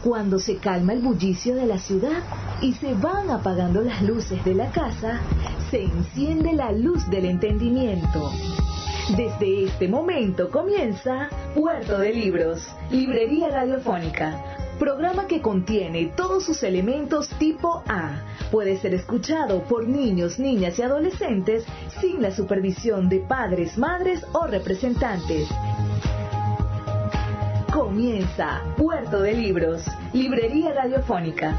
Cuando se calma el bullicio de la ciudad y se van apagando las luces de la casa, se enciende la luz del entendimiento. Desde este momento comienza Puerto de Libros, Librería Radiofónica, programa que contiene todos sus elementos tipo A. Puede ser escuchado por niños, niñas y adolescentes sin la supervisión de padres, madres o representantes. Comienza Puerto de Libros, Librería Radiofónica.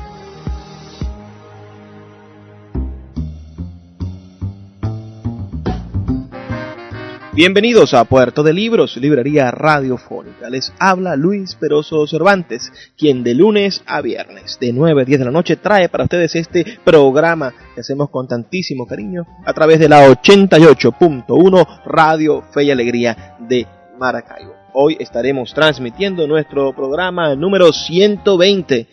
Bienvenidos a Puerto de Libros, Librería Radiofónica. Les habla Luis Peroso Cervantes, quien de lunes a viernes, de 9 a 10 de la noche, trae para ustedes este programa que hacemos con tantísimo cariño a través de la 88.1 Radio Fe y Alegría de Maracaibo. Hoy estaremos transmitiendo nuestro programa número 120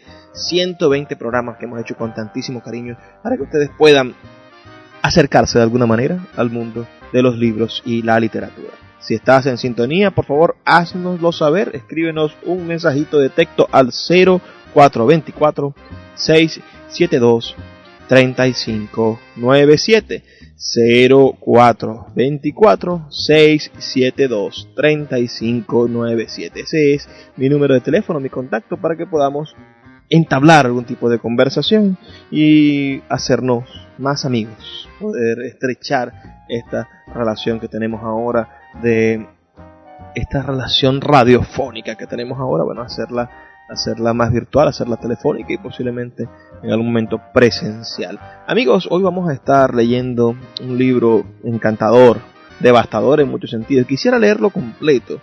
programas que hemos hecho con tantísimo cariño para que ustedes puedan acercarse de alguna manera al mundo de los libros y la literatura. Si estás en sintonía, por favor, haznoslo saber, escríbenos un mensajito de texto al 0424-672-3597. 0424-672-3597. Ese es mi número de teléfono, mi contacto, para que podamos entablar algún tipo de conversación y hacernos más amigos, poder estrechar esta relación que tenemos ahora, de esta relación radiofónica que tenemos ahora, bueno, hacerla más virtual, hacerla telefónica y posiblemente en algún momento presencial. Amigos, hoy vamos a estar leyendo un libro encantador, devastador en muchos sentidos. Quisiera leerlo completo,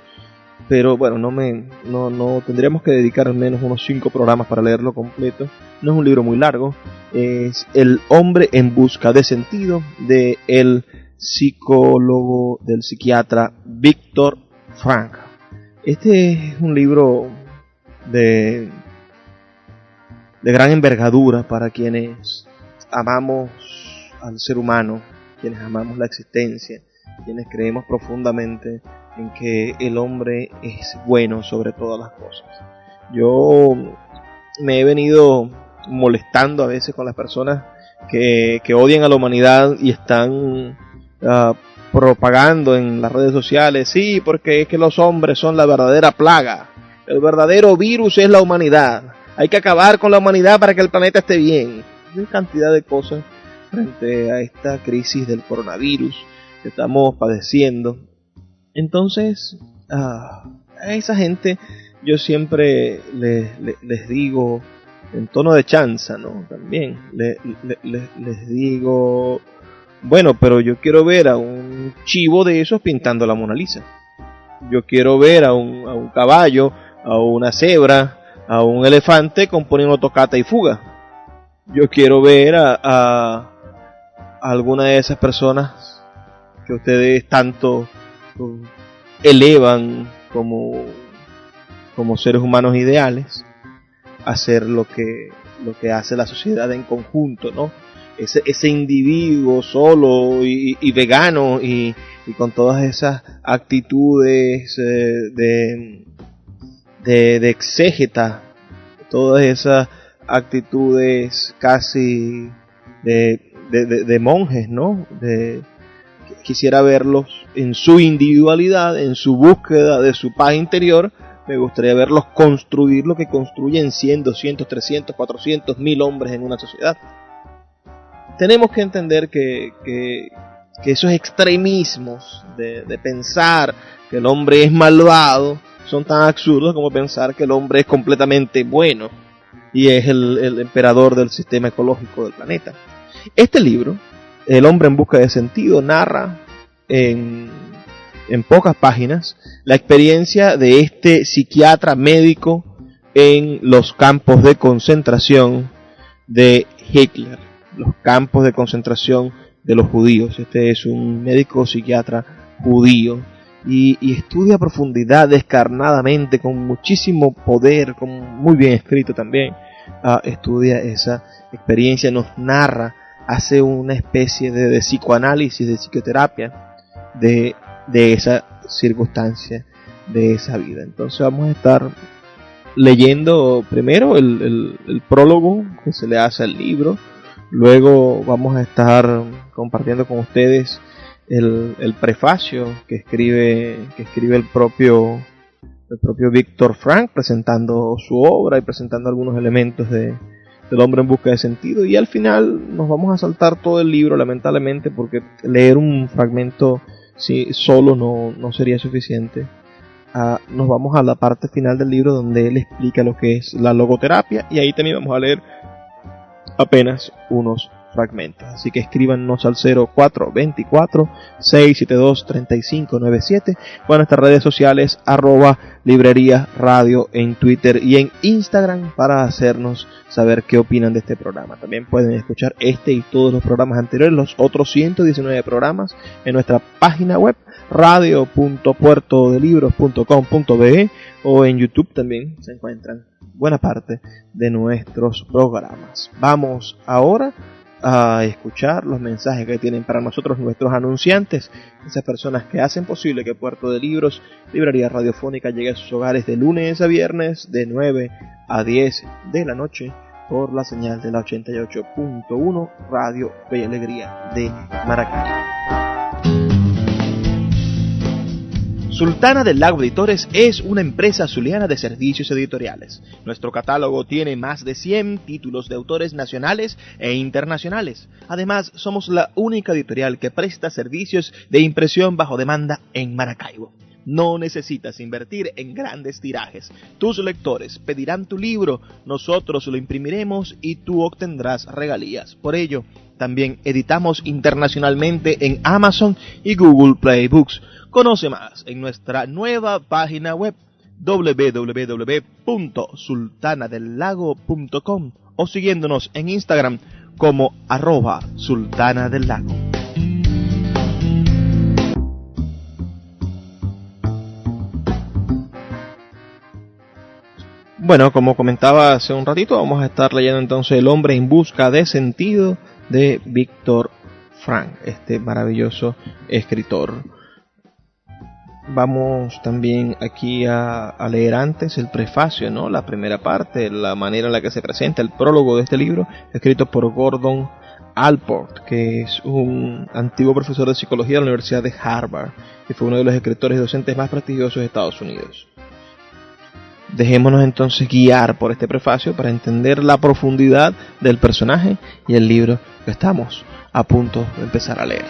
pero bueno, no tendríamos que dedicar al menos unos 5 programas para leerlo completo. No es un libro muy largo. Es El hombre en busca de sentido, de el psicólogo, del psiquiatra Viktor Frankl. Este es un libro de gran envergadura para quienes amamos al ser humano, quienes amamos la existencia, quienes creemos profundamente en que el hombre es bueno sobre todas las cosas. Yo me he venido molestando a veces con las personas que odian a la humanidad y están propagando en las redes sociales, sí, porque es que los hombres son la verdadera plaga. El verdadero virus es la humanidad. Hay que acabar con la humanidad para que el planeta esté bien. Hay cantidad de cosas frente a esta crisis del coronavirus que estamos padeciendo. Entonces, a esa gente yo siempre les digo, en tono de chanza, ¿no? También les digo, bueno, pero yo quiero ver a un chivo de esos pintando la Mona Lisa. Yo quiero ver a un caballo, a una cebra, a un elefante componiendo tocata y fuga. Yo quiero ver a alguna de esas personas que ustedes tanto elevan como seres humanos ideales, hacer lo que hace la sociedad en conjunto, ¿no? Ese individuo solo y vegano y con todas esas actitudes de exégeta, todas esas actitudes casi de monjes, ¿no? Quisiera verlos en su individualidad, en su búsqueda de su paz interior. Me gustaría verlos construir lo que construyen 100, 200, 300, 400, 1000 hombres en una sociedad. Tenemos que entender que esos extremismos de pensar que el hombre es malvado son tan absurdos como pensar que el hombre es completamente bueno y es el emperador del sistema ecológico del planeta. Este libro, El hombre en busca de sentido, narra en pocas páginas la experiencia de este psiquiatra médico en los campos de concentración de Hitler, los campos de concentración de los judíos. Este es un médico psiquiatra judío y estudia a profundidad, descarnadamente, con muchísimo poder, muy bien escrito también. Estudia esa experiencia, nos narra, hace una especie de psicoanálisis, de psicoterapia de esa circunstancia, de esa vida. Entonces vamos a estar leyendo primero el prólogo que se le hace al libro. Luego vamos a estar compartiendo con ustedes el prefacio que escribe el propio Viktor Frankl, presentando su obra y presentando algunos elementos del hombre en busca de sentido. Y al final nos vamos a saltar todo el libro, lamentablemente, porque leer un fragmento solo no sería suficiente. Nos vamos a la parte final del libro, donde él explica lo que es la logoterapia, y ahí también vamos a leer apenas unos fragmentos. Así que escríbanos al 0424-672-3597 o a nuestras redes sociales @librería radio en Twitter y en Instagram para hacernos saber qué opinan de este programa. También pueden escuchar este y todos los programas anteriores, los otros 119 programas, en nuestra página web radio.puertodelibros.com.be, o en YouTube también se encuentran buena parte de nuestros programas. Vamos ahora a escuchar los mensajes que tienen para nosotros nuestros anunciantes, esas personas que hacen posible que Puerto de Libros, librería radiofónica, llegue a sus hogares de lunes a viernes de 9 a 10 de la noche por la señal de la 88.1 Radio Fe y Alegría de Maracay. Sultana del Lago Editores es una empresa zuliana de servicios editoriales. Nuestro catálogo tiene más de 100 títulos de autores nacionales e internacionales. Además, somos la única editorial que presta servicios de impresión bajo demanda en Maracaibo. No necesitas invertir en grandes tirajes. Tus lectores pedirán tu libro, nosotros lo imprimiremos y tú obtendrás regalías. Por ello, también editamos internacionalmente en Amazon y Google Play Books. Conoce más en nuestra nueva página web www.sultanadelago.com o siguiéndonos en Instagram como @sultanadelago. Bueno, como comentaba hace un ratito, vamos a estar leyendo entonces El hombre en busca de sentido de Viktor Frankl, este maravilloso escritor. Vamos también aquí a leer antes el prefacio, ¿no? La primera parte, la manera en la que se presenta el prólogo de este libro, escrito por Gordon Allport, que es un antiguo profesor de psicología de la Universidad de Harvard y fue uno de los escritores y docentes más prestigiosos de Estados Unidos. Dejémonos entonces guiar por este prefacio para entender la profundidad del personaje y el libro que estamos a punto de empezar a leer.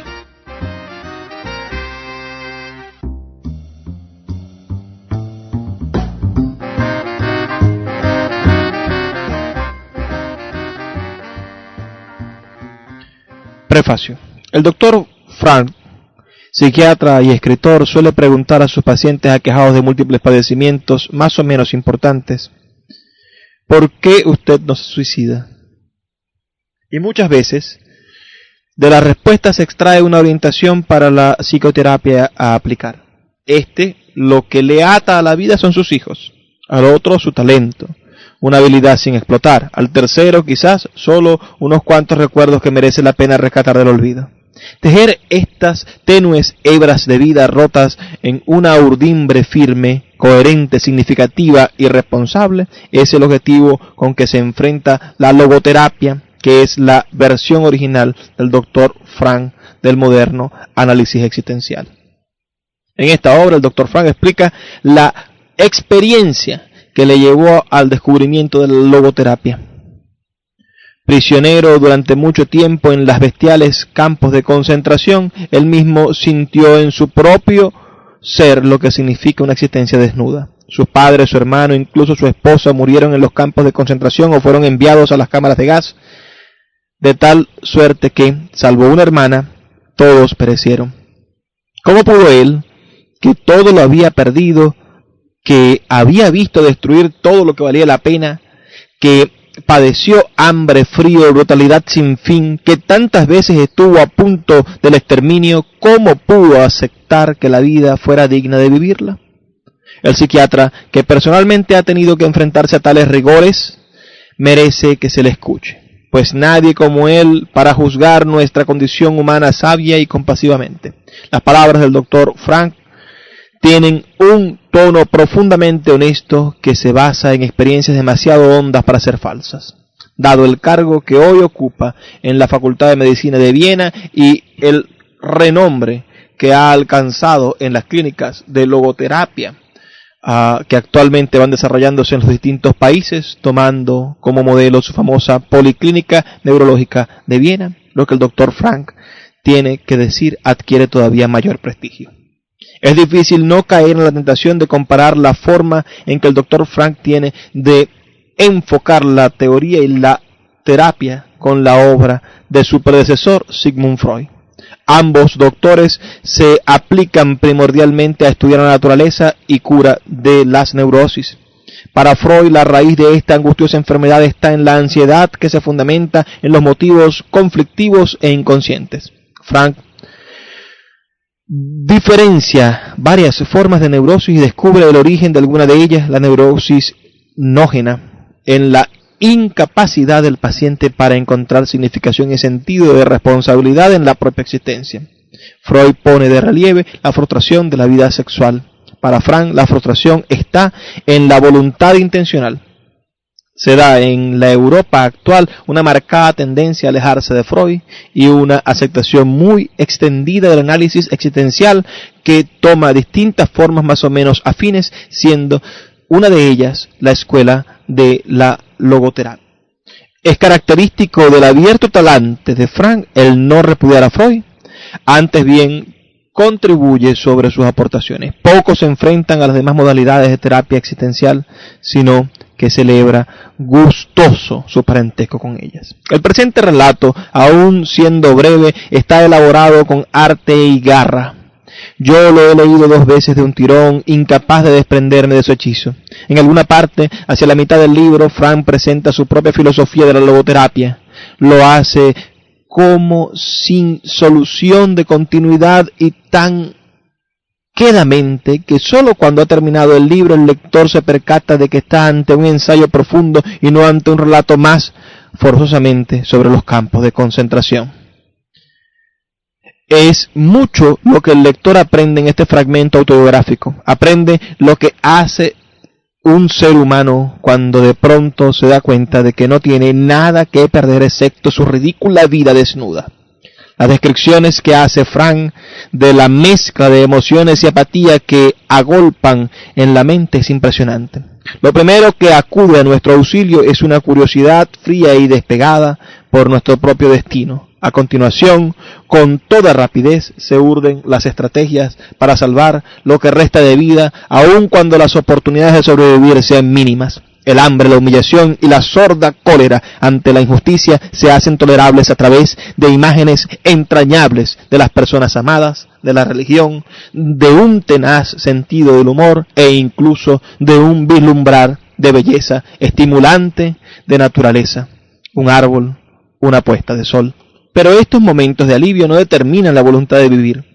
Prefacio. El doctor Frankl, psiquiatra y escritor, suele preguntar a sus pacientes aquejados de múltiples padecimientos más o menos importantes: ¿por qué usted no se suicida? Y muchas veces de la respuesta se extrae una orientación para la psicoterapia a aplicar. Lo que le ata a la vida son sus hijos, al otro su talento, una habilidad sin explotar, al tercero quizás solo unos cuantos recuerdos que merece la pena rescatar del olvido. Tejer estas tenues hebras de vida rotas en una urdimbre firme, coherente, significativa y responsable es el objetivo con que se enfrenta la logoterapia, que es la versión original del Dr. Frankl del moderno análisis existencial. En esta obra el Dr. Frankl explica la experiencia que le llevó al descubrimiento de la logoterapia. Prisionero durante mucho tiempo en las bestiales campos de concentración, él mismo sintió en su propio ser lo que significa una existencia desnuda. Sus padres, su hermano, incluso su esposa murieron en los campos de concentración o fueron enviados a las cámaras de gas, de tal suerte que, salvo una hermana, todos perecieron. ¿Cómo pudo él, que todo lo había perdido, que había visto destruir todo lo que valía la pena, que padeció hambre, frío, brutalidad sin fin, que tantas veces estuvo a punto del exterminio, cómo pudo aceptar que la vida fuera digna de vivirla? El psiquiatra, que personalmente ha tenido que enfrentarse a tales rigores, merece que se le escuche, pues nadie como él para juzgar nuestra condición humana sabia y compasivamente. Las palabras del Dr. Frankl tienen un tono profundamente honesto que se basa en experiencias demasiado hondas para ser falsas. Dado el cargo que hoy ocupa en la Facultad de Medicina de Viena y el renombre que ha alcanzado en las clínicas de logoterapia que actualmente van desarrollándose en los distintos países, tomando como modelo su famosa Policlínica Neurológica de Viena, lo que el Dr. Frank tiene que decir adquiere todavía mayor prestigio. Es difícil no caer en la tentación de comparar la forma en que el Dr. Frank tiene de enfocar la teoría y la terapia con la obra de su predecesor Sigmund Freud. Ambos doctores se aplican primordialmente a estudiar la naturaleza y cura de las neurosis. Para Freud, la raíz de esta angustiosa enfermedad está en la ansiedad que se fundamenta en los motivos conflictivos e inconscientes. Frank diferencia varias formas de neurosis y descubre el origen de alguna de ellas, la neurosis nógena, en la incapacidad del paciente para encontrar significación y sentido de responsabilidad en la propia existencia. Freud pone de relieve la frustración de la vida sexual. Para Frank, la frustración está en la voluntad intencional. Se da en la Europa actual una marcada tendencia a alejarse de Freud y una aceptación muy extendida del análisis existencial que toma distintas formas más o menos afines, siendo una de ellas la escuela de la logoterapia. Es característico del abierto talante de Frank el no repudiar a Freud, antes bien contribuye sobre sus aportaciones. Pocos se enfrentan a las demás modalidades de terapia existencial, sino que celebra gustoso su parentesco con ellas. El presente relato, aun siendo breve, está elaborado con arte y garra. Yo lo he leído 2 veces de un tirón, incapaz de desprenderme de su hechizo. En alguna parte, hacia la mitad del libro, Frank presenta su propia filosofía de la logoterapia. Lo hace como sin solución de continuidad y tan quedamente que solo cuando ha terminado el libro el lector se percata de que está ante un ensayo profundo y no ante un relato más forzosamente sobre los campos de concentración. Es mucho lo que el lector aprende en este fragmento autobiográfico. Aprende lo que hace un ser humano cuando de pronto se da cuenta de que no tiene nada que perder excepto su ridícula vida desnuda. Las descripciones que hace Frank de la mezcla de emociones y apatía que agolpan en la mente es impresionante. Lo primero que acude a nuestro auxilio es una curiosidad fría y despegada por nuestro propio destino. A continuación, con toda rapidez se urden las estrategias para salvar lo que resta de vida, aun cuando las oportunidades de sobrevivir sean mínimas. El hambre, la humillación y la sorda cólera ante la injusticia se hacen tolerables a través de imágenes entrañables de las personas amadas, de la religión, de un tenaz sentido del humor e incluso de un vislumbrar de belleza estimulante de naturaleza, un árbol, una puesta de sol. Pero estos momentos de alivio no determinan la voluntad de vivir,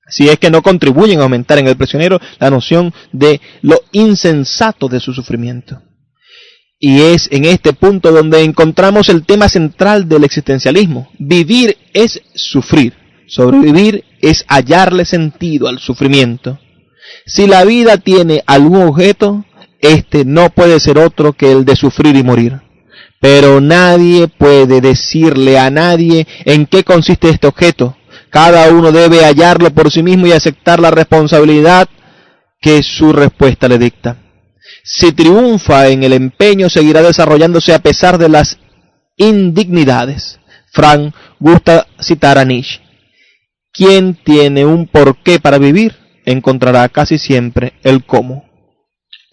si es que no contribuyen a aumentar en el prisionero la noción de lo insensato de su sufrimiento. Y es en este punto donde encontramos el tema central del existencialismo. Vivir es sufrir, sobrevivir es hallarle sentido al sufrimiento. Si la vida tiene algún objeto, este no puede ser otro que el de sufrir y morir. Pero nadie puede decirle a nadie en qué consiste este objeto. Cada uno debe hallarlo por sí mismo y aceptar la responsabilidad que su respuesta le dicta. Si triunfa en el empeño, seguirá desarrollándose a pesar de las indignidades. Frank gusta citar a Nietzsche. Quien tiene un porqué para vivir, encontrará casi siempre el cómo.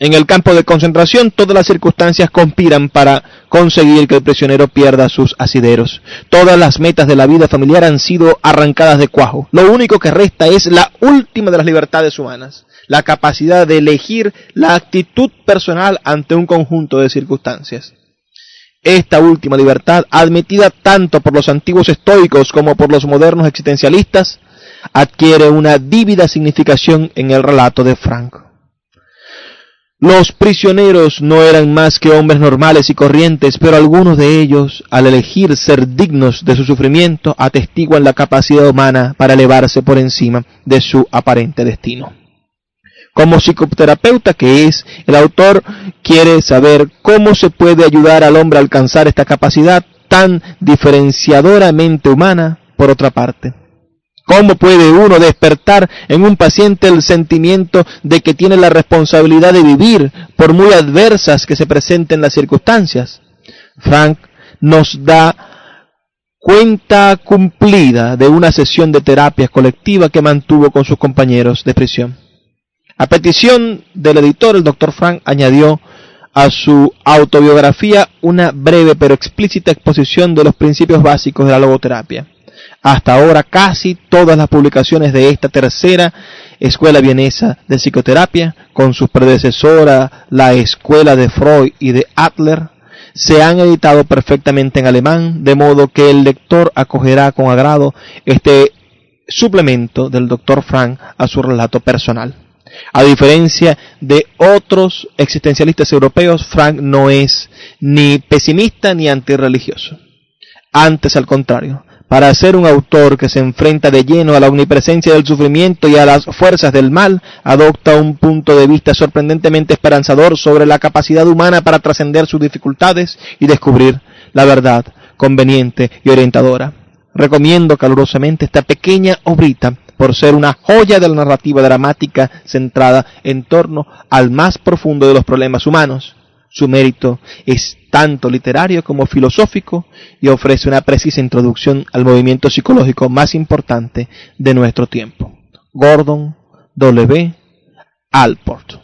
En el campo de concentración, todas las circunstancias conspiran para conseguir que el prisionero pierda sus asideros. Todas las metas de la vida familiar han sido arrancadas de cuajo. Lo único que resta es la última de las libertades humanas, la capacidad de elegir la actitud personal ante un conjunto de circunstancias. Esta última libertad, admitida tanto por los antiguos estoicos como por los modernos existencialistas, adquiere una vívida significación en el relato de Frank. Los prisioneros no eran más que hombres normales y corrientes, pero algunos de ellos, al elegir ser dignos de su sufrimiento, atestiguan la capacidad humana para elevarse por encima de su aparente destino. Como psicoterapeuta que es, el autor quiere saber cómo se puede ayudar al hombre a alcanzar esta capacidad tan diferenciadoramente humana, por otra parte. ¿Cómo puede uno despertar en un paciente el sentimiento de que tiene la responsabilidad de vivir, por muy adversas que se presenten las circunstancias? Frank nos da cuenta cumplida de una sesión de terapia colectiva que mantuvo con sus compañeros de prisión. A petición del editor, el Dr. Frank añadió a su autobiografía una breve pero explícita exposición de los principios básicos de la logoterapia. Hasta ahora casi todas las publicaciones de esta tercera escuela vienesa de psicoterapia, con sus predecesoras, la escuela de Freud y de Adler, se han editado perfectamente en alemán, de modo que el lector acogerá con agrado este suplemento del Dr. Frank a su relato personal. A diferencia de otros existencialistas europeos, Frank no es ni pesimista ni antirreligioso. Antes, al contrario, para ser un autor que se enfrenta de lleno a la omnipresencia del sufrimiento y a las fuerzas del mal, adopta un punto de vista sorprendentemente esperanzador sobre la capacidad humana para trascender sus dificultades y descubrir la verdad conveniente y orientadora. Recomiendo calurosamente esta pequeña obrita por ser una joya de la narrativa dramática centrada en torno al más profundo de los problemas humanos. Su mérito es tanto literario como filosófico y ofrece una precisa introducción al movimiento psicológico más importante de nuestro tiempo. Gordon W. Allport.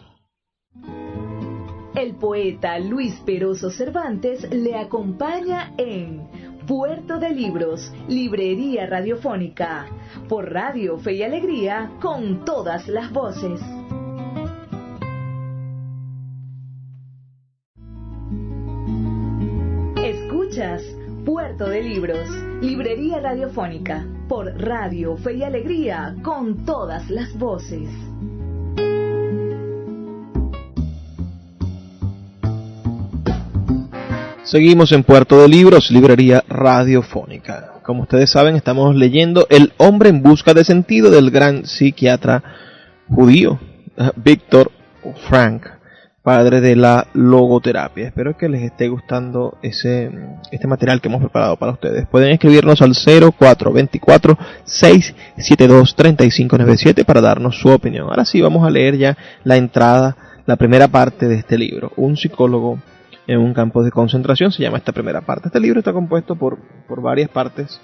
El poeta Luis Peroso Cervantes le acompaña en Puerto de Libros, Librería Radiofónica, por Radio Fe y Alegría, con todas las voces. Escuchas Puerto de Libros, Librería Radiofónica, por Radio Fe y Alegría, con todas las voces. Seguimos en Puerto de Libros, Librería Radiofónica. Como ustedes saben, estamos leyendo El hombre en busca de sentido del gran psiquiatra judío, Viktor Frankl, padre de la logoterapia. Espero que les esté gustando este material que hemos preparado para ustedes. Pueden escribirnos al 0424-672-3597 para darnos su opinión. Ahora sí, vamos a leer ya la entrada, la primera parte de este libro. Un psicólogo en un campo de concentración, se llama esta primera parte. Este libro está compuesto por varias partes,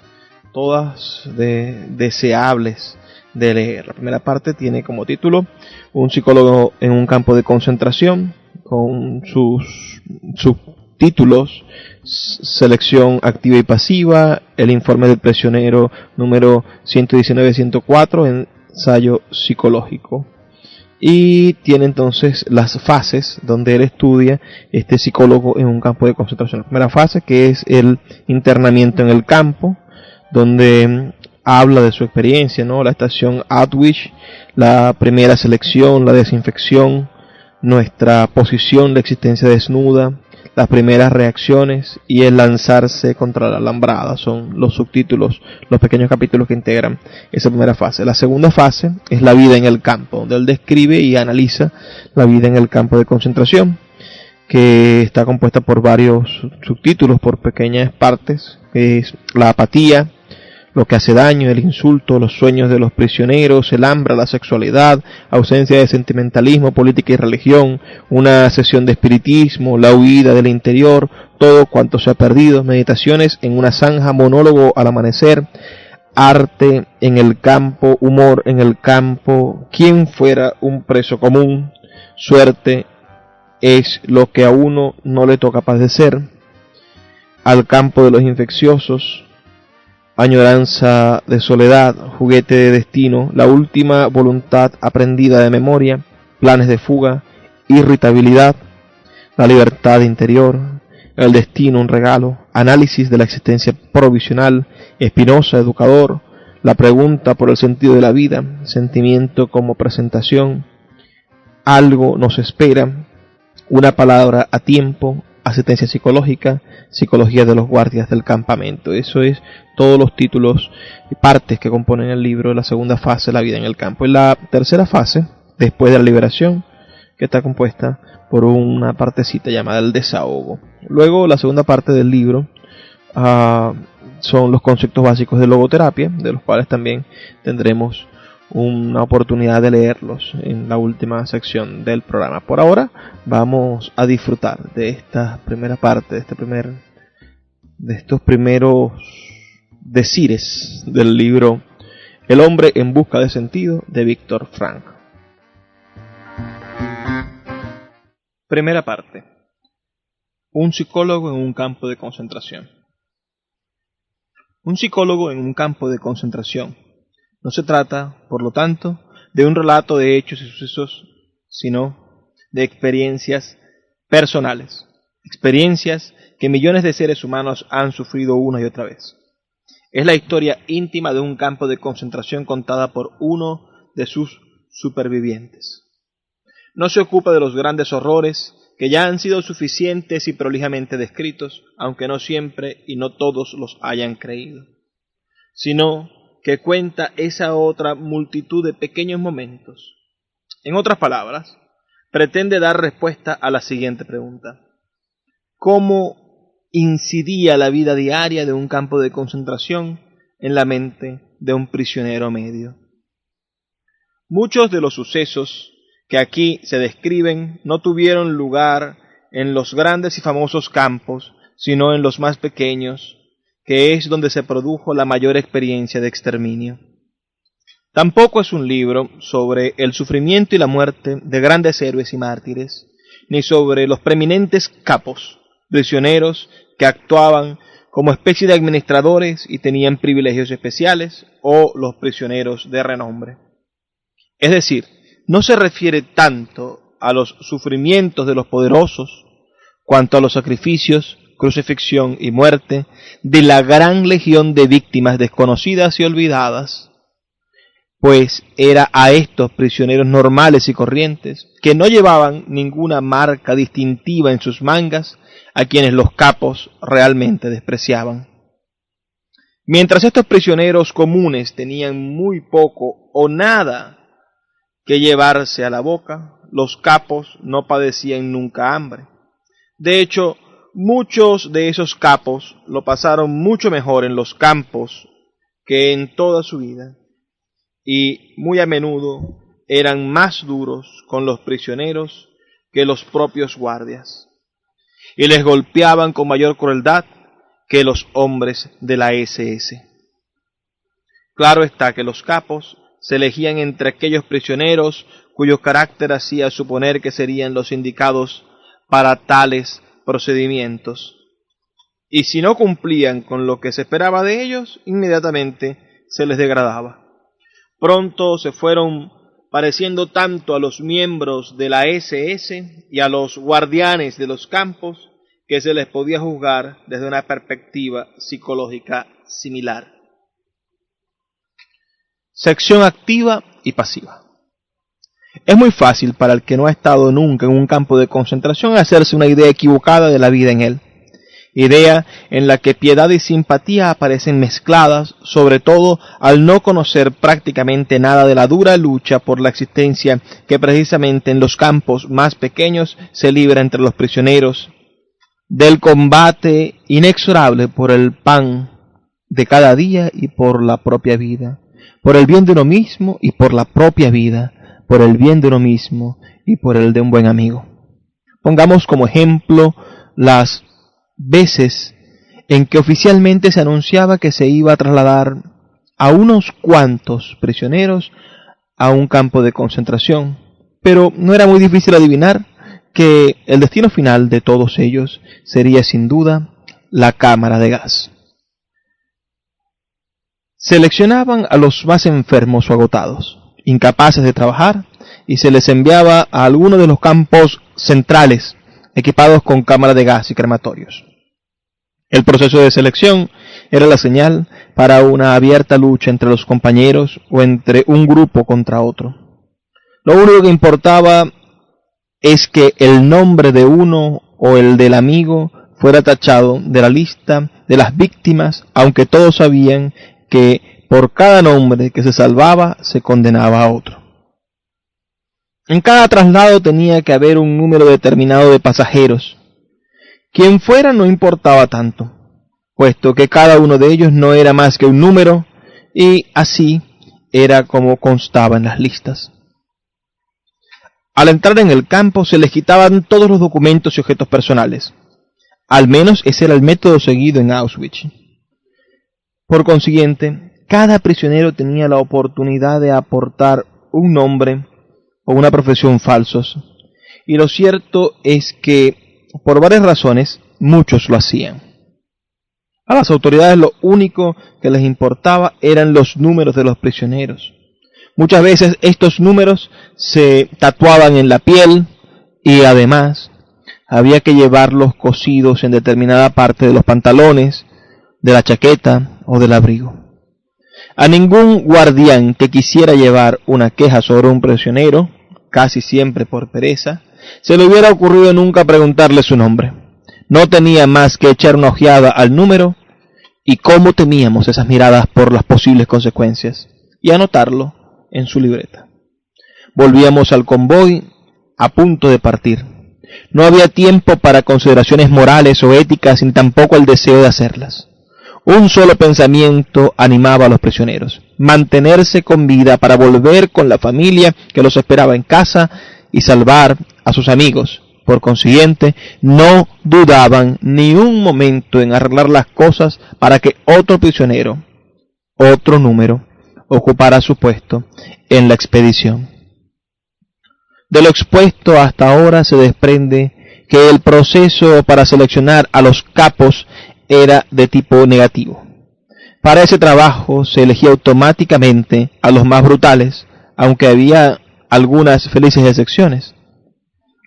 todas deseables de leer. La primera parte tiene como título Un psicólogo en un campo de concentración, con sus subtítulos: Selección activa y pasiva, El informe del prisionero número 119-104, ensayo psicológico. Y tiene entonces las fases donde él estudia, este psicólogo en un campo de concentración. La primera fase, que es el internamiento en el campo, donde habla de su experiencia, ¿no? La estación Auschwitz, la primera selección, la desinfección, nuestra posición, la existencia desnuda, las primeras reacciones y el lanzarse contra la alambrada. Son los subtítulos, los pequeños capítulos que integran esa primera fase. La segunda fase es la vida en el campo, donde él describe y analiza la vida en el campo de concentración, que está compuesta por varios subtítulos, por pequeñas partes, que es la apatía, lo que hace daño, el insulto, los sueños de los prisioneros, el hambre, la sexualidad, ausencia de sentimentalismo, política y religión, una sesión de espiritismo, la huida del interior, todo cuanto se ha perdido, meditaciones en una zanja, monólogo al amanecer, arte en el campo, humor en el campo, quién fuera un preso común, suerte es lo que a uno no le toca padecer, al campo de los infecciosos, añoranza de soledad, juguete de destino, la última voluntad aprendida de memoria, planes de fuga, irritabilidad, la libertad interior, el destino, un regalo, análisis de la existencia provisional, Spinoza, educador, la pregunta por el sentido de la vida, sentimiento como presentación, algo nos espera, una palabra a tiempo, asistencia psicológica, psicología de los guardias del campamento. Eso es todos los títulos y partes que componen el libro de la segunda fase, la vida en el campo. En la tercera fase después de la liberación, que está compuesta por una partecita llamada el desahogo. Luego, la segunda parte del libro son los conceptos básicos de logoterapia, de los cuales también tendremos una oportunidad de leerlos en la última sección del programa. Por ahora vamos a disfrutar de esta primera parte, de estos primeros decires del libro El hombre en busca de sentido, de Viktor Frankl. Primera parte. Un psicólogo en un campo de concentración. Un psicólogo en un campo de concentración. No se trata, por lo tanto, de un relato de hechos y sucesos, sino de experiencias personales. Experiencias que millones de seres humanos han sufrido una y otra vez. Es la historia íntima de un campo de concentración contada por uno de sus supervivientes. No se ocupa de los grandes horrores que ya han sido suficientes y prolijamente descritos, aunque no siempre y no todos los hayan creído, sino que cuenta esa otra multitud de pequeños momentos. En otras palabras, pretende dar respuesta a la siguiente pregunta: ¿cómo incidía la vida diaria de un campo de concentración en la mente de un prisionero medio? Muchos de los sucesos que aquí se describen no tuvieron lugar en los grandes y famosos campos, sino en los más pequeños, que es donde se produjo la mayor experiencia de exterminio. Tampoco es un libro sobre el sufrimiento y la muerte de grandes héroes y mártires, ni sobre los preeminentes capos, prisioneros que actuaban como especie de administradores y tenían privilegios especiales, o los prisioneros de renombre. Es decir, no se refiere tanto a los sufrimientos de los poderosos, cuanto a los sacrificios, crucifixión y muerte de la gran legión de víctimas desconocidas y olvidadas, pues era a estos prisioneros normales y corrientes, que no llevaban ninguna marca distintiva en sus mangas, a quienes los capos realmente despreciaban. Mientras estos prisioneros comunes tenían muy poco o nada que llevarse a la boca, los capos no padecían nunca hambre. De hecho, muchos de esos capos lo pasaron mucho mejor en los campos que en toda su vida, y muy a menudo eran más duros con los prisioneros que los propios guardias, y les golpeaban con mayor crueldad que los hombres de la SS. Claro está que los capos se elegían entre aquellos prisioneros cuyo carácter hacía suponer que serían los indicados para tales procedimientos, y si no cumplían con lo que se esperaba de ellos, inmediatamente se les degradaba. Pronto se fueron pareciendo tanto a los miembros de la SS y a los guardianes de los campos que se les podía juzgar desde una perspectiva psicológica similar. Sección activa y pasiva. Es muy fácil para el que no ha estado nunca en un campo de concentración hacerse una idea equivocada de la vida en él. Idea en la que piedad y simpatía aparecen mezcladas, sobre todo al no conocer prácticamente nada de la dura lucha por la existencia que precisamente en los campos más pequeños se libra entre los prisioneros, del combate inexorable por el pan de cada día y por la propia vida, por el bien de uno mismo y por la propia vida, por el bien de uno mismo y por el de un buen amigo. Pongamos como ejemplo las veces en que oficialmente se anunciaba que se iba a trasladar a unos cuantos prisioneros a un campo de concentración, pero no era muy difícil adivinar que el destino final de todos ellos sería sin duda la cámara de gas. Seleccionaban a los más enfermos o agotados, incapaces de trabajar, y se les enviaba a alguno de los campos centrales equipados con cámara de gas y crematorios. El proceso de selección era la señal para una abierta lucha entre los compañeros o entre un grupo contra otro. Lo único que importaba es que el nombre de uno o el del amigo fuera tachado de la lista de las víctimas, aunque todos sabían que por cada nombre que se salvaba se condenaba a otro. En cada traslado tenía que haber un número determinado de pasajeros. Quien fuera no importaba tanto, puesto que cada uno de ellos no era más que un número, y así era como constaba en las listas. Al entrar en el campo se les quitaban todos los documentos y objetos personales. Al menos ese era el método seguido en Auschwitz. Por consiguiente, cada prisionero tenía la oportunidad de aportar un nombre o una profesión falsos. Y lo cierto es que, por varias razones, muchos lo hacían. A las autoridades lo único que les importaba eran los números de los prisioneros. Muchas veces estos números se tatuaban en la piel y además había que llevarlos cosidos en determinada parte de los pantalones, de la chaqueta o del abrigo. A ningún guardián que quisiera llevar una queja sobre un prisionero, casi siempre por pereza, se le hubiera ocurrido nunca preguntarle su nombre. No tenía más que echar una ojeada al número, y cómo temíamos esas miradas por las posibles consecuencias, y anotarlo en su libreta. Volvíamos al convoy a punto de partir. No había tiempo para consideraciones morales o éticas, ni tampoco el deseo de hacerlas. Un solo pensamiento animaba a los prisioneros: mantenerse con vida para volver con la familia que los esperaba en casa y salvar a sus amigos. Por consiguiente, no dudaban ni un momento en arreglar las cosas para que otro prisionero, otro número, ocupara su puesto en la expedición. De lo expuesto hasta ahora se desprende que el proceso para seleccionar a los capos era de tipo negativo. Para ese trabajo se elegía automáticamente a los más brutales, aunque había algunas felices excepciones.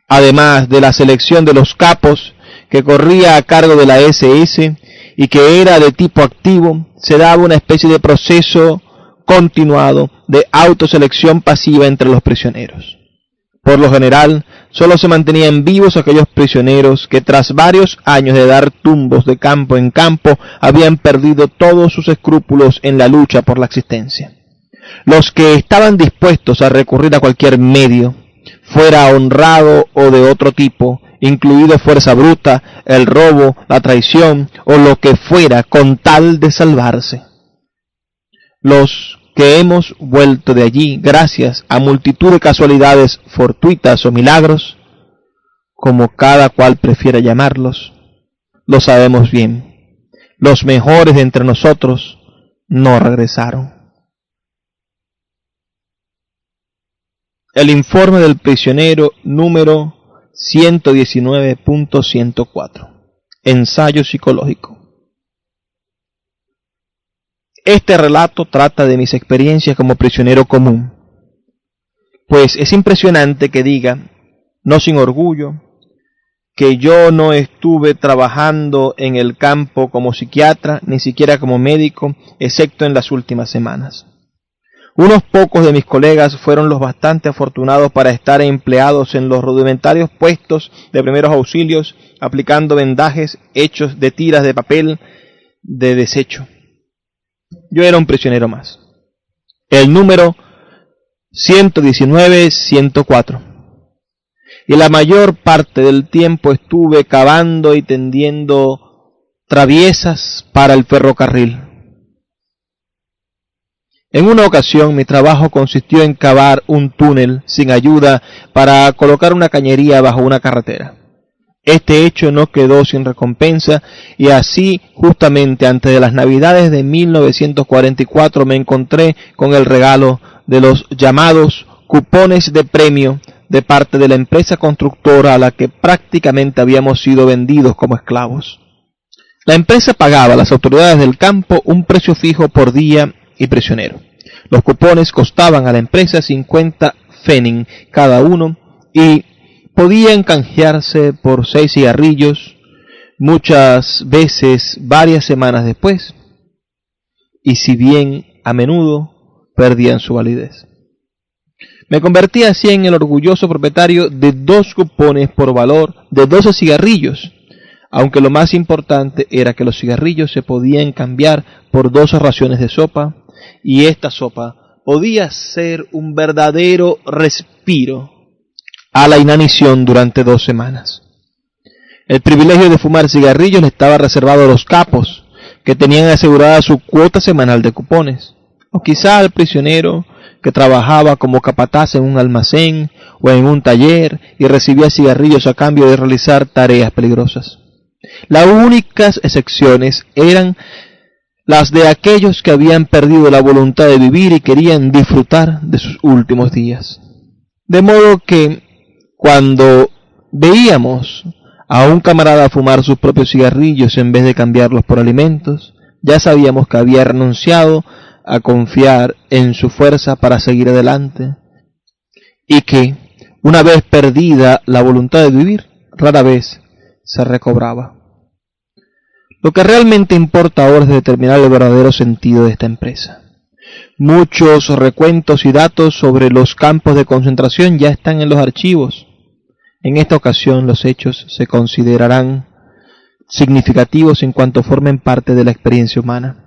Además de la selección de los capos, que corría a cargo de la SS y que era de tipo activo, se daba una especie de proceso continuado de autoselección pasiva entre los prisioneros. Por lo general, solo se mantenían vivos aquellos prisioneros que tras varios años de dar tumbos de campo en campo habían perdido todos sus escrúpulos en la lucha por la existencia. Los que estaban dispuestos a recurrir a cualquier medio, fuera honrado o de otro tipo, incluido fuerza bruta, el robo, la traición o lo que fuera, con tal de salvarse. Los que hemos vuelto de allí gracias a multitud de casualidades fortuitas o milagros, como cada cual prefiera llamarlos, lo sabemos bien. Los mejores de entre nosotros no regresaron. El informe del prisionero número 119.104. Ensayo psicológico. Este relato trata de mis experiencias como prisionero común, pues es impresionante que diga, no sin orgullo, que yo no estuve trabajando en el campo como psiquiatra, ni siquiera como médico, excepto en las últimas semanas. Unos pocos de mis colegas fueron los bastante afortunados para estar empleados en los rudimentarios puestos de primeros auxilios, aplicando vendajes hechos de tiras de papel de desecho. Yo era un prisionero más. El número 119-104. Y la mayor parte del tiempo estuve cavando y tendiendo traviesas para el ferrocarril. En una ocasión mi trabajo consistió en cavar un túnel sin ayuda para colocar una cañería bajo una carretera. Este hecho no quedó sin recompensa y así justamente antes de las Navidades de 1944 me encontré con el regalo de los llamados cupones de premio de parte de la empresa constructora a la que prácticamente habíamos sido vendidos como esclavos. La empresa pagaba a las autoridades del campo un precio fijo por día y prisionero. Los cupones costaban a la empresa 50 pfennig cada uno y podían canjearse por 6 cigarrillos, muchas veces varias semanas después, y si bien a menudo perdían su validez. Me convertí así en el orgulloso propietario de 2 cupones por valor de 12 cigarrillos, aunque lo más importante era que los cigarrillos se podían cambiar por 12 raciones de sopa, y esta sopa podía ser un verdadero respiro a la inanición durante 2 semanas. El privilegio de fumar cigarrillos le estaba reservado a los capos, que tenían asegurada su cuota semanal de cupones, o quizá al prisionero que trabajaba como capataz en un almacén o en un taller y recibía cigarrillos a cambio de realizar tareas peligrosas. Las únicas excepciones eran las de aquellos que habían perdido la voluntad de vivir y querían disfrutar de sus últimos días. De modo que, cuando veíamos a un camarada fumar sus propios cigarrillos en vez de cambiarlos por alimentos, ya sabíamos que había renunciado a confiar en su fuerza para seguir adelante, y que, una vez perdida la voluntad de vivir, rara vez se recobraba. Lo que realmente importa ahora es determinar el verdadero sentido de esta empresa. Muchos recuentos y datos sobre los campos de concentración ya están en los archivos. En esta ocasión los hechos se considerarán significativos en cuanto formen parte de la experiencia humana.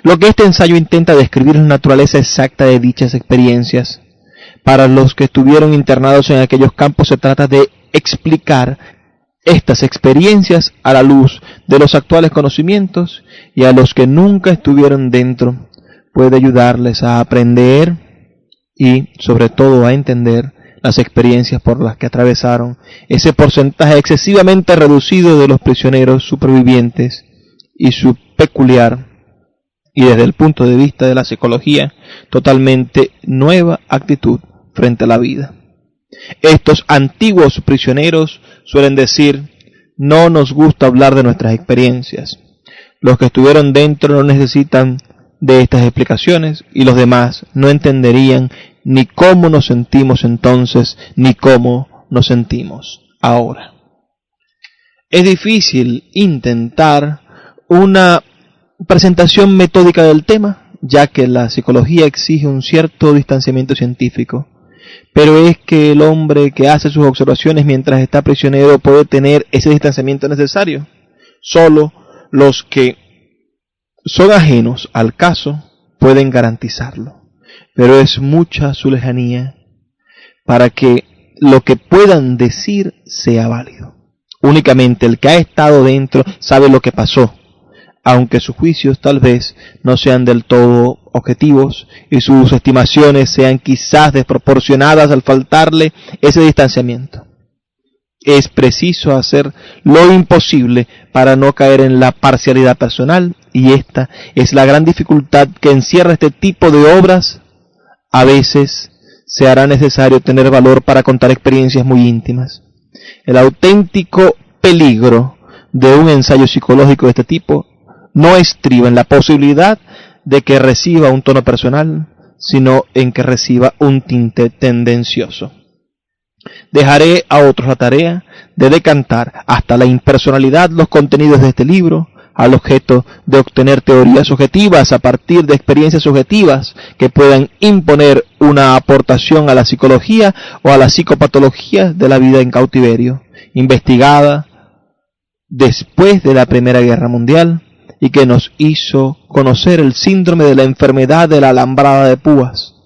Lo que este ensayo intenta describir es la naturaleza exacta de dichas experiencias. Para los que estuvieron internados en aquellos campos se trata de explicar estas experiencias a la luz de los actuales conocimientos, y a los que nunca estuvieron dentro puede ayudarles a aprender y sobre todo a entender las experiencias por las que atravesaron ese porcentaje excesivamente reducido de los prisioneros supervivientes y su peculiar, y desde el punto de vista de la psicología, totalmente nueva actitud frente a la vida. Estos antiguos prisioneros suelen decir: no nos gusta hablar de nuestras experiencias. Los que estuvieron dentro no necesitan de estas explicaciones, y los demás no entenderían ni cómo nos sentimos entonces, ni cómo nos sentimos ahora. Es difícil intentar una presentación metódica del tema, ya que la psicología exige un cierto distanciamiento científico. Pero es que el hombre que hace sus observaciones mientras está prisionero puede tener ese distanciamiento necesario. Solo los que son ajenos al caso pueden garantizarlo. Pero es mucha su lejanía para que lo que puedan decir sea válido. Únicamente el que ha estado dentro sabe lo que pasó, aunque sus juicios tal vez no sean del todo objetivos y sus estimaciones sean quizás desproporcionadas al faltarle ese distanciamiento. Es preciso hacer lo imposible para no caer en la parcialidad personal, y esta es la gran dificultad que encierra este tipo de obras. A veces se hará necesario tener valor para contar experiencias muy íntimas. El auténtico peligro de un ensayo psicológico de este tipo no estriba en la posibilidad de que reciba un tono personal, sino en que reciba un tinte tendencioso. Dejaré a otros la tarea de decantar hasta la impersonalidad los contenidos de este libro, al objeto de obtener teorías objetivas a partir de experiencias subjetivas que puedan imponer una aportación a la psicología o a la psicopatología de la vida en cautiverio, investigada después de la Primera Guerra Mundial, y que nos hizo conocer el síndrome de la enfermedad de la alambrada de púas.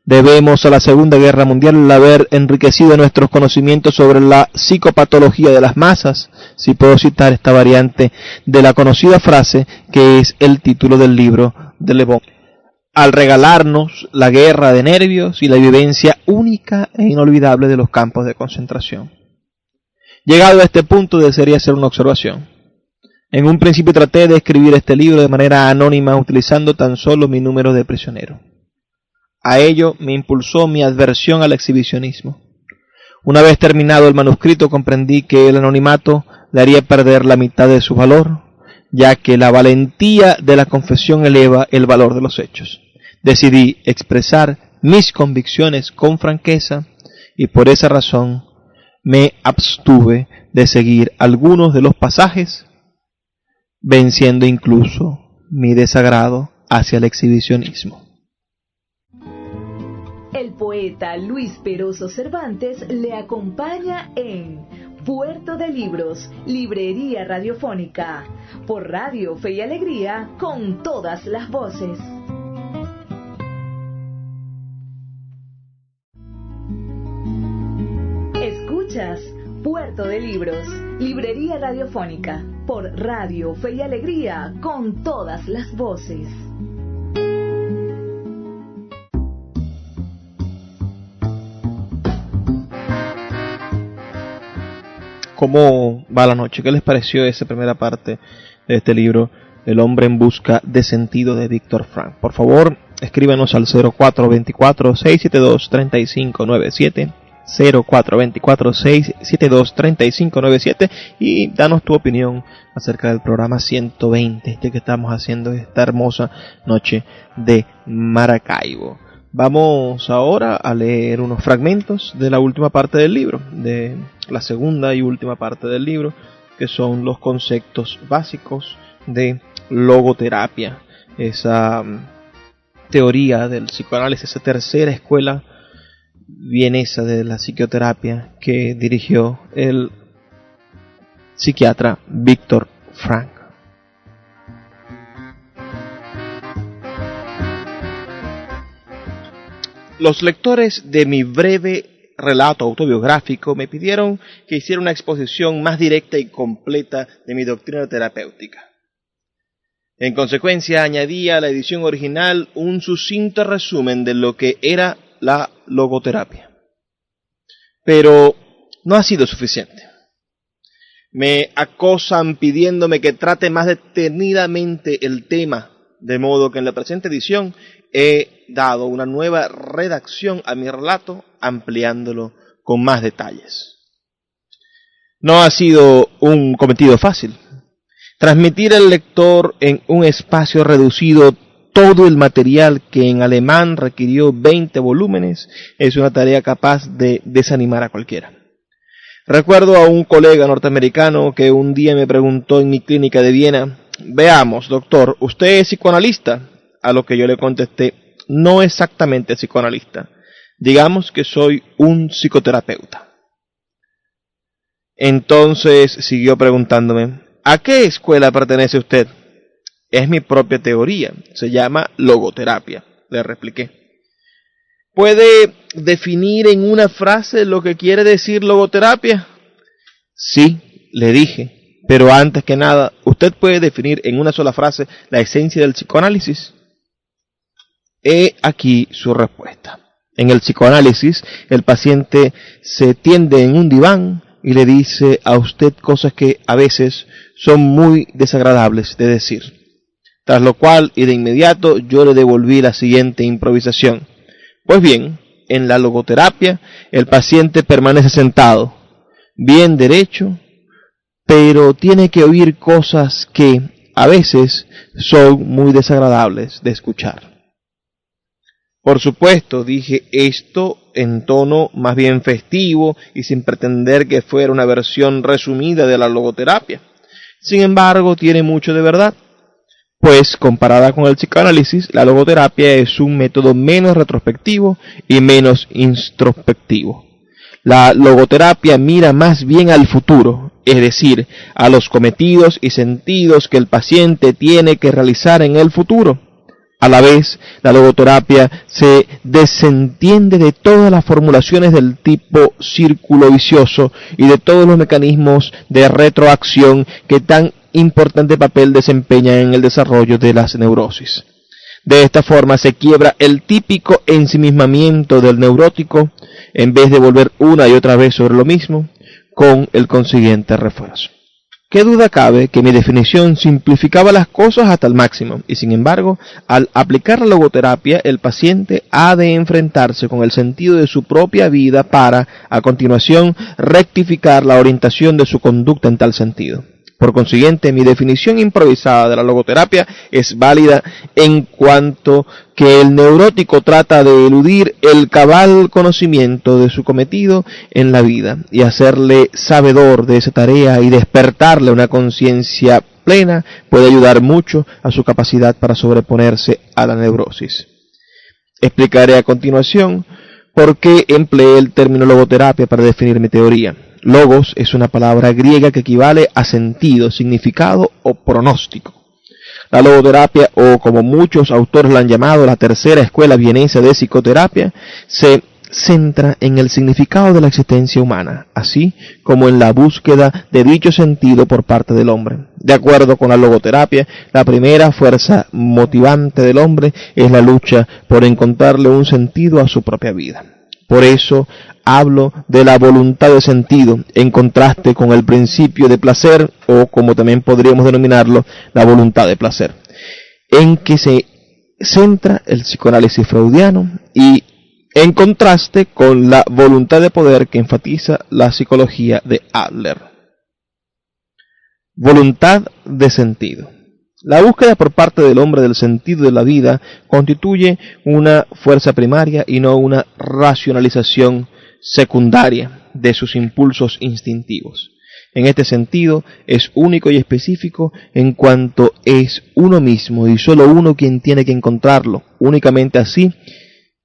Debemos a la Segunda Guerra Mundial el haber enriquecido nuestros conocimientos sobre la psicopatología de las masas, si puedo citar esta variante de la conocida frase que es el título del libro de Le Bon, al regalarnos la guerra de nervios y la vivencia única e inolvidable de los campos de concentración. Llegado a este punto, desearía hacer una observación. En un principio traté de escribir este libro de manera anónima, utilizando tan solo mi número de prisionero. A ello me impulsó mi adversión al exhibicionismo. Una vez terminado el manuscrito, comprendí que el anonimato le haría perder la mitad de su valor, ya que la valentía de la confesión eleva el valor de los hechos. Decidí expresar mis convicciones con franqueza, y por esa razón me abstuve de seguir algunos de los pasajes, venciendo incluso mi desagrado hacia el exhibicionismo. El poeta Luis Peroso Cervantes le acompaña en Puerto de Libros, Librería Radiofónica, por Radio Fe y Alegría, con todas las voces. Puerto de Libros, Librería Radiofónica, por Radio Fe y Alegría, con todas las voces. ¿Cómo va la noche? ¿Qué les pareció esa primera parte de este libro, El hombre en busca de sentido, de Viktor Frankl? Por favor, escríbanos al 0424-672-3597, 0424-672-3597 y danos tu opinión acerca del programa 120, este que estamos haciendo esta hermosa noche de Maracaibo. Vamos ahora a leer unos fragmentos de la última parte del libro, de la segunda y última parte del libro, que son los conceptos básicos de logoterapia, esa teoría del psicoanálisis, esa tercera escuela vienesa de la psicoterapia que dirigió el psiquiatra Viktor Frankl. Los lectores de mi breve relato autobiográfico me pidieron que hiciera una exposición más directa y completa de mi doctrina terapéutica. En consecuencia, añadí a la edición original un sucinto resumen de lo que era la logoterapia. Pero no ha sido suficiente. Me acosan pidiéndome que trate más detenidamente el tema, de modo que en la presente edición he dado una nueva redacción a mi relato, ampliándolo con más detalles. No ha sido un cometido fácil. Transmitir al lector en un espacio reducido todo el material que en alemán requirió 20 volúmenes es una tarea capaz de desanimar a cualquiera. Recuerdo a un colega norteamericano que un día me preguntó en mi clínica de Viena: «Veamos, doctor, ¿usted es psicoanalista?». A lo que yo le contesté: «No exactamente psicoanalista. Digamos que soy un psicoterapeuta». Entonces siguió preguntándome: «¿A qué escuela pertenece usted?». «Es mi propia teoría, se llama logoterapia», le repliqué. «¿Puede definir en una frase lo que quiere decir logoterapia?». «Sí», le dije, «pero antes que nada, ¿usted puede definir en una sola frase la esencia del psicoanálisis?». He aquí su respuesta. En el psicoanálisis, el paciente se tiende en un diván y le dice a usted cosas que a veces son muy desagradables de decir. Tras lo cual, y de inmediato, yo le devolví la siguiente improvisación. Pues bien, en la logoterapia, el paciente permanece sentado, bien derecho, pero tiene que oír cosas que a veces son muy desagradables de escuchar. Por supuesto, dije esto en tono más bien festivo y sin pretender que fuera una versión resumida de la logoterapia. Sin embargo, tiene mucho de verdad, pues comparada con el psicoanálisis, la logoterapia es un método menos retrospectivo y menos introspectivo. La logoterapia mira más bien al futuro, es decir, a los cometidos y sentidos que el paciente tiene que realizar en el futuro. A la vez, la logoterapia se desentiende de todas las formulaciones del tipo círculo vicioso y de todos los mecanismos de retroacción que tan importante papel desempeñan en el desarrollo de las neurosis. De esta forma se quiebra el típico ensimismamiento del neurótico, en vez de volver una y otra vez sobre lo mismo, con el consiguiente refuerzo. ¿Qué duda cabe que mi definición simplificaba las cosas hasta el máximo? Y sin embargo, al aplicar la logoterapia, el paciente ha de enfrentarse con el sentido de su propia vida para, a continuación, rectificar la orientación de su conducta en tal sentido. Por consiguiente, mi definición improvisada de la logoterapia es válida en cuanto que el neurótico trata de eludir el cabal conocimiento de su cometido en la vida y hacerle sabedor de esa tarea y despertarle una conciencia plena puede ayudar mucho a su capacidad para sobreponerse a la neurosis. Explicaré a continuación por qué empleé el término logoterapia para definir mi teoría. Logos es una palabra griega que equivale a sentido, significado o pronóstico. La logoterapia, o como muchos autores la han llamado, la tercera escuela vienesa de psicoterapia, se centra en el significado de la existencia humana, así como en la búsqueda de dicho sentido por parte del hombre. De acuerdo con la logoterapia, la primera fuerza motivante del hombre es la lucha por encontrarle un sentido a su propia vida. Por eso hablo de la voluntad de sentido, en contraste con el principio de placer, o como también podríamos denominarlo, la voluntad de placer, en que se centra el psicoanálisis freudiano, y en contraste con la voluntad de poder que enfatiza la psicología de Adler. Voluntad de sentido. La búsqueda por parte del hombre del sentido de la vida constituye una fuerza primaria y no una racionalización secundaria de sus impulsos instintivos. En este sentido, es único y específico en cuanto es uno mismo y solo uno quien tiene que encontrarlo. Únicamente así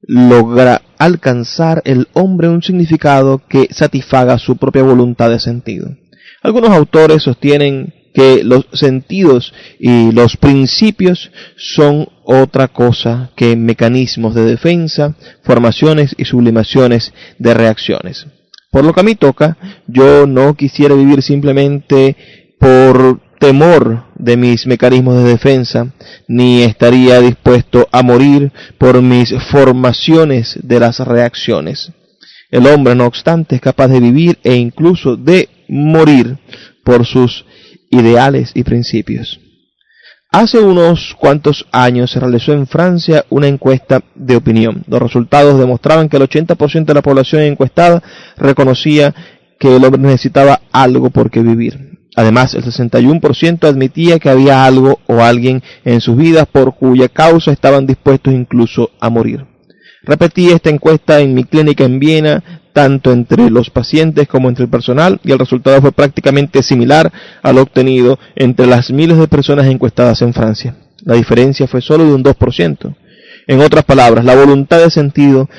logra alcanzar el hombre un significado que satisfaga su propia voluntad de sentido. Algunos autores sostienen que los sentidos y los principios son otra cosa que mecanismos de defensa, formaciones y sublimaciones de reacciones. Por lo que a mí toca, yo no quisiera vivir simplemente por temor de mis mecanismos de defensa, ni estaría dispuesto a morir por mis formaciones de las reacciones. El hombre, no obstante, es capaz de vivir e incluso de morir por sus ideales y principios. Hace unos cuantos años se realizó en Francia una encuesta de opinión. Los resultados demostraban que el 80% de la población encuestada reconocía que el hombre necesitaba algo por qué vivir. Además, el 61% admitía que había algo o alguien en sus vidas por cuya causa estaban dispuestos incluso a morir. Repetí esta encuesta en mi clínica en Viena, tanto entre los pacientes como entre el personal, y el resultado fue prácticamente similar al obtenido entre las miles de personas encuestadas en Francia. La diferencia fue solo de un 2%. En otras palabras, la voluntad de sentido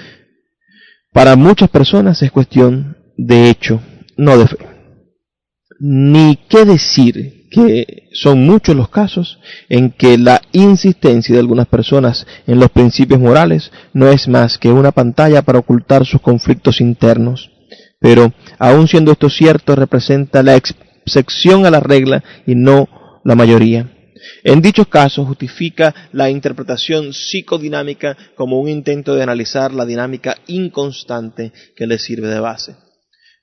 para muchas personas es cuestión de hecho, no de fe. Ni qué decir que son muchos los casos en que la insistencia de algunas personas en los principios morales no es más que una pantalla para ocultar sus conflictos internos. Pero, aun siendo esto cierto, representa la excepción a la regla y no la mayoría. En dichos casos justifica la interpretación psicodinámica como un intento de analizar la dinámica inconstante que le sirve de base.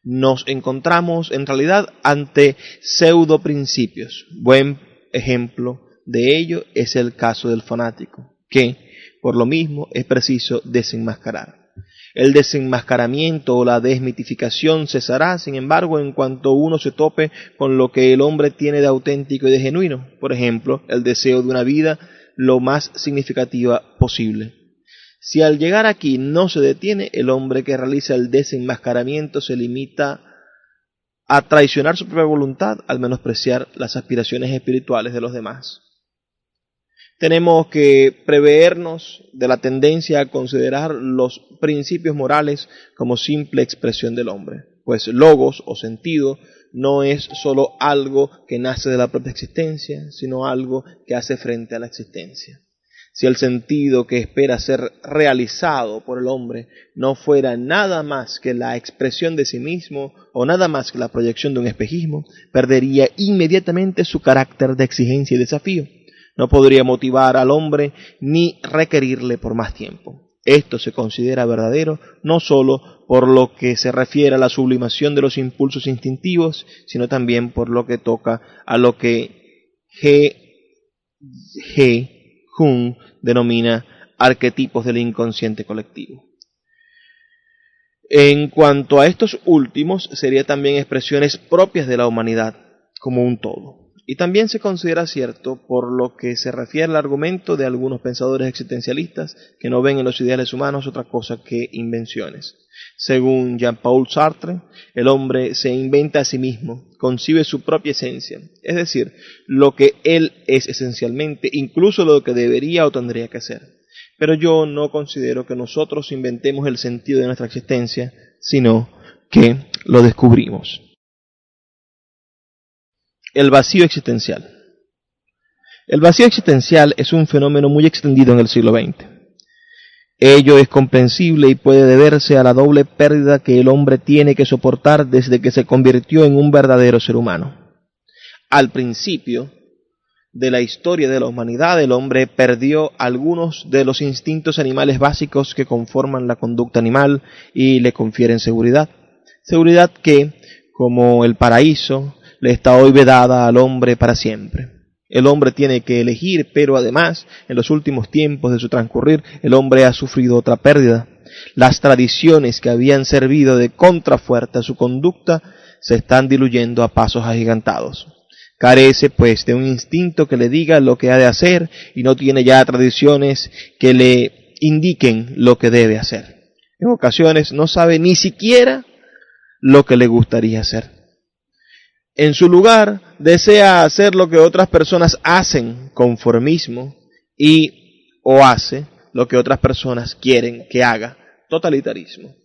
Nos encontramos en realidad ante pseudoprincipios. Buen ejemplo de ello es el caso del fanático, que, por lo mismo, es preciso desenmascarar. El desenmascaramiento o la desmitificación cesará, sin embargo, en cuanto uno se tope con lo que el hombre tiene de auténtico y de genuino. Por ejemplo, el deseo de una vida lo más significativa posible. Si al llegar aquí no se detiene, el hombre que realiza el desenmascaramiento se limita a traicionar su propia voluntad al menospreciar las aspiraciones espirituales de los demás. Tenemos que prevernos de la tendencia a considerar los principios morales como simple expresión del hombre, pues logos o sentido no es sólo algo que nace de la propia existencia, sino algo que hace frente a la existencia. Si el sentido que espera ser realizado por el hombre no fuera nada más que la expresión de sí mismo o nada más que la proyección de un espejismo, perdería inmediatamente su carácter de exigencia y desafío. No podría motivar al hombre ni requerirle por más tiempo. Esto se considera verdadero no sólo por lo que se refiere a la sublimación de los impulsos instintivos, sino también por lo que toca a lo que Jung denomina arquetipos del inconsciente colectivo. En cuanto a estos últimos, serían también expresiones propias de la humanidad como un todo. Y también se considera cierto por lo que se refiere al argumento de algunos pensadores existencialistas que no ven en los ideales humanos otra cosa que invenciones. Según Jean-Paul Sartre, el hombre se inventa a sí mismo, concibe su propia esencia, es decir, lo que él es esencialmente, incluso lo que debería o tendría que ser. Pero yo no considero que nosotros inventemos el sentido de nuestra existencia, sino que lo descubrimos. El vacío existencial. El vacío existencial es un fenómeno muy extendido en el siglo XX. Ello es comprensible y puede deberse a la doble pérdida que el hombre tiene que soportar desde que se convirtió en un verdadero ser humano. Al principio de la historia de la humanidad, el hombre perdió algunos de los instintos animales básicos que conforman la conducta animal y le confieren seguridad. Seguridad que, como el paraíso, le está hoy vedada al hombre para siempre. El hombre tiene que elegir, pero además, en los últimos tiempos de su transcurrir, el hombre ha sufrido otra pérdida. Las tradiciones que habían servido de contrafuerte a su conducta se están diluyendo a pasos agigantados. Carece, pues, de un instinto que le diga lo que ha de hacer y no tiene ya tradiciones que le indiquen lo que debe hacer. En ocasiones no sabe ni siquiera lo que le gustaría hacer. En su lugar, desea hacer lo que otras personas hacen, conformismo, o hace lo que otras personas quieren que haga, totalitarismo.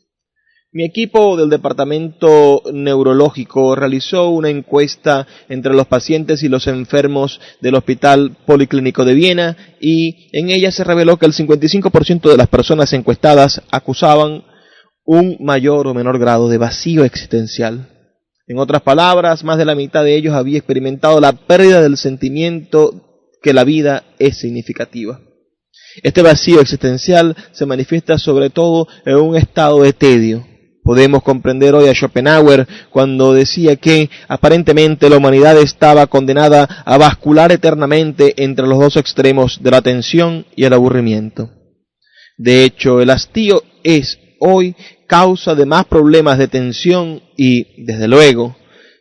Mi equipo del departamento neurológico realizó una encuesta entre los pacientes y los enfermos del Hospital Policlínico de Viena y en ella se reveló que el 55% de las personas encuestadas acusaban un mayor o menor grado de vacío existencial. En otras palabras, más de la mitad de ellos había experimentado la pérdida del sentimiento que la vida es significativa. Este vacío existencial se manifiesta sobre todo en un estado de tedio. Podemos comprender hoy a Schopenhauer cuando decía que aparentemente la humanidad estaba condenada a bascular eternamente entre los dos extremos de la tensión y el aburrimiento. De hecho, el hastío es hoy causa de más problemas de tensión y, desde luego,